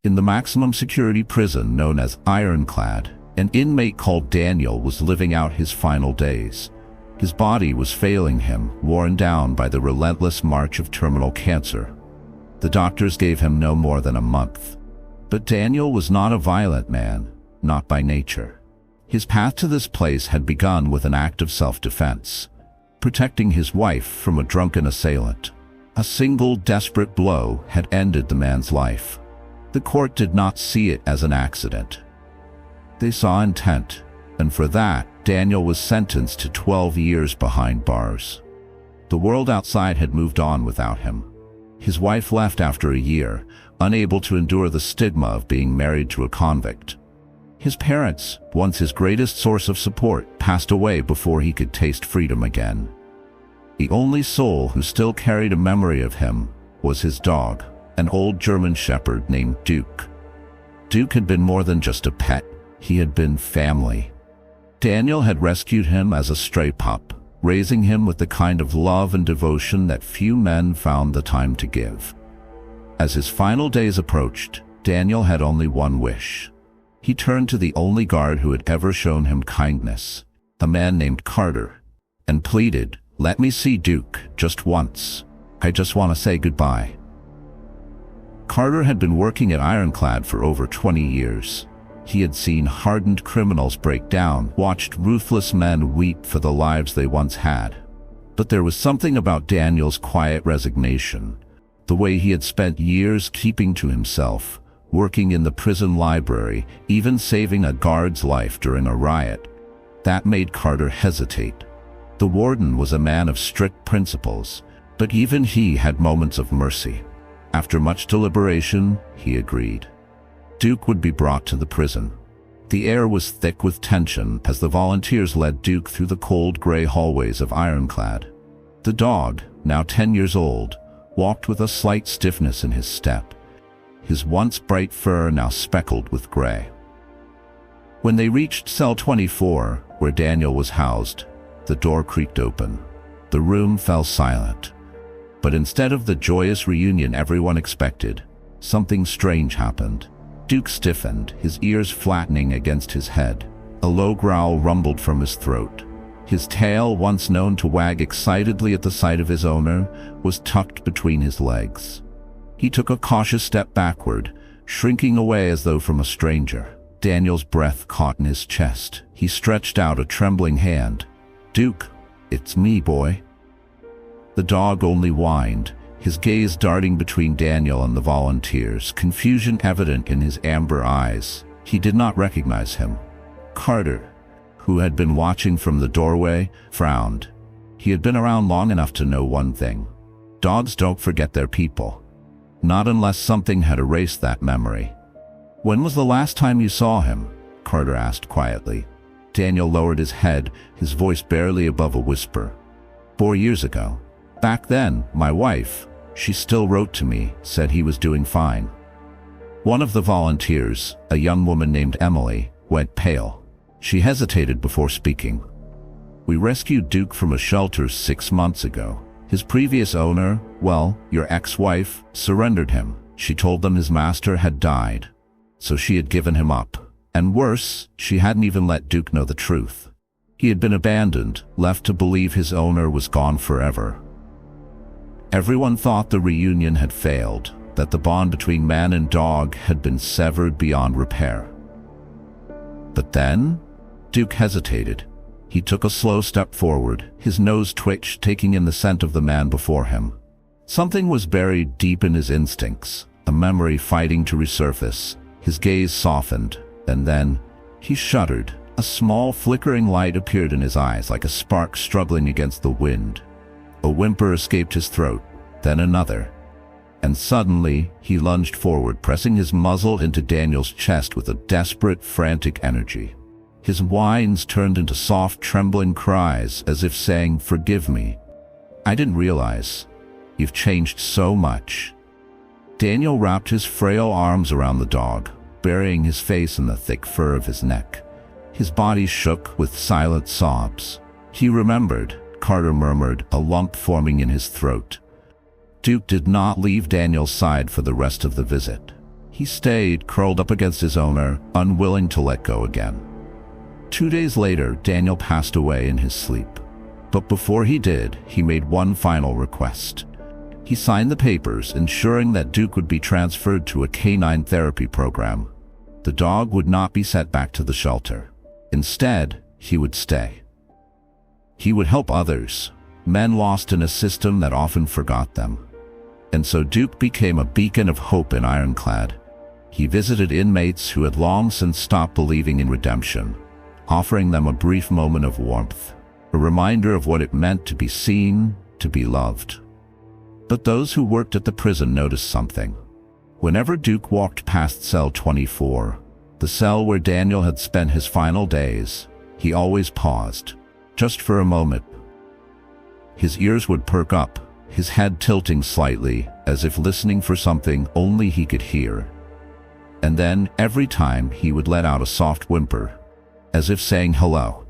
In the maximum security prison known as Ironclad, an inmate called Daniel was living out his final days. His body was failing him, worn down by the relentless march of terminal cancer. The doctors gave him no more than a month. But Daniel was not a violent man, not by nature. His path to this place had begun with an act of self-defense, protecting his wife from a drunken assailant. A single desperate blow had ended the man's life. The court did not see it as an accident. They saw intent, and for that, Daniel was sentenced to 12 years behind bars. The world outside had moved on without him. His wife left after a year, unable to endure the stigma of being married to a convict. His parents, once his greatest source of support, passed away before he could taste freedom again. The only soul who still carried a memory of him was his dog, an old German shepherd named Duke. Duke had been more than just a pet, he had been family. Daniel had rescued him as a stray pup, raising him with the kind of love and devotion that few men found the time to give. As his final days approached, Daniel had only one wish. He turned to the only guard who had ever shown him kindness, a man named Carter, and pleaded, "Let me see Duke, just once. I just want to say goodbye." Carter had been working at Ironclad for over 20 years. He had seen hardened criminals break down, watched ruthless men weep for the lives they once had. But there was something about Daniel's quiet resignation, the way he had spent years keeping to himself, working in the prison library, even saving a guard's life during a riot, that made Carter hesitate. The warden was a man of strict principles, but even he had moments of mercy. After much deliberation, he agreed. Duke would be brought to the prison. The air was thick with tension as the volunteers led Duke through the cold gray hallways of Ironclad. The dog, now 10 years old, walked with a slight stiffness in his step, his once bright fur now speckled with gray. When they reached cell 24, where Daniel was housed, the door creaked open. The room fell silent. But instead of the joyous reunion everyone expected, something strange happened. Duke stiffened, his ears flattening against his head. A low growl rumbled from his throat. His tail, once known to wag excitedly at the sight of his owner, was tucked between his legs. He took a cautious step backward, shrinking away as though from a stranger. Daniel's breath caught in his chest. He stretched out a trembling hand. "Duke, it's me, boy." The dog only whined, his gaze darting between Daniel and the volunteers, confusion evident in his amber eyes. He did not recognize him. Carter, who had been watching from the doorway, frowned. He had been around long enough to know one thing. Dogs don't forget their people. Not unless something had erased that memory. "When was the last time you saw him?" Carter asked quietly. Daniel lowered his head, his voice barely above a whisper. 4 years ago. Back then, my wife, she still wrote to me, said he was doing fine." One of the volunteers, a young woman named Emily, went pale. She hesitated before speaking. "We rescued Duke from a shelter 6 months ago. His previous owner, well, your ex-wife, surrendered him. She told them his master had died, so she had given him up. And worse, she hadn't even let Duke know the truth. He had been abandoned, left to believe his owner was gone forever. Everyone thought the reunion had failed, that the bond between man and dog had been severed beyond repair. But then, Duke hesitated. He took a slow step forward, his nose twitched, taking in the scent of the man before him. Something was buried deep in his instincts, a memory fighting to resurface. His gaze softened, and then he shuddered. A small flickering light appeared in his eyes, like a spark struggling against the wind. A whimper escaped his throat, then another. And suddenly, he lunged forward, pressing his muzzle into Daniel's chest with a desperate, frantic energy. His whines turned into soft, trembling cries, as if saying, "Forgive me. I didn't realize. You've changed so much." Daniel wrapped his frail arms around the dog, burying his face in the thick fur of his neck. His body shook with silent sobs. "He remembered," Carter murmured, a lump forming in his throat. Duke did not leave Daniel's side for the rest of the visit. He stayed, curled up against his owner, unwilling to let go again. 2 days later, Daniel passed away in his sleep. But before he did, he made one final request. He signed the papers, ensuring that Duke would be transferred to a canine therapy program. The dog would not be sent back to the shelter. Instead, he would stay. He would help others, men lost in a system that often forgot them. And so Duke became a beacon of hope in Ironclad. He visited inmates who had long since stopped believing in redemption, offering them a brief moment of warmth, a reminder of what it meant to be seen, to be loved. But those who worked at the prison noticed something. Whenever Duke walked past cell 24, the cell where Daniel had spent his final days, he always paused, just for a moment. His ears would perk up, his head tilting slightly, as if listening for something only he could hear. And then, every time, he would let out a soft whimper, as if saying hello.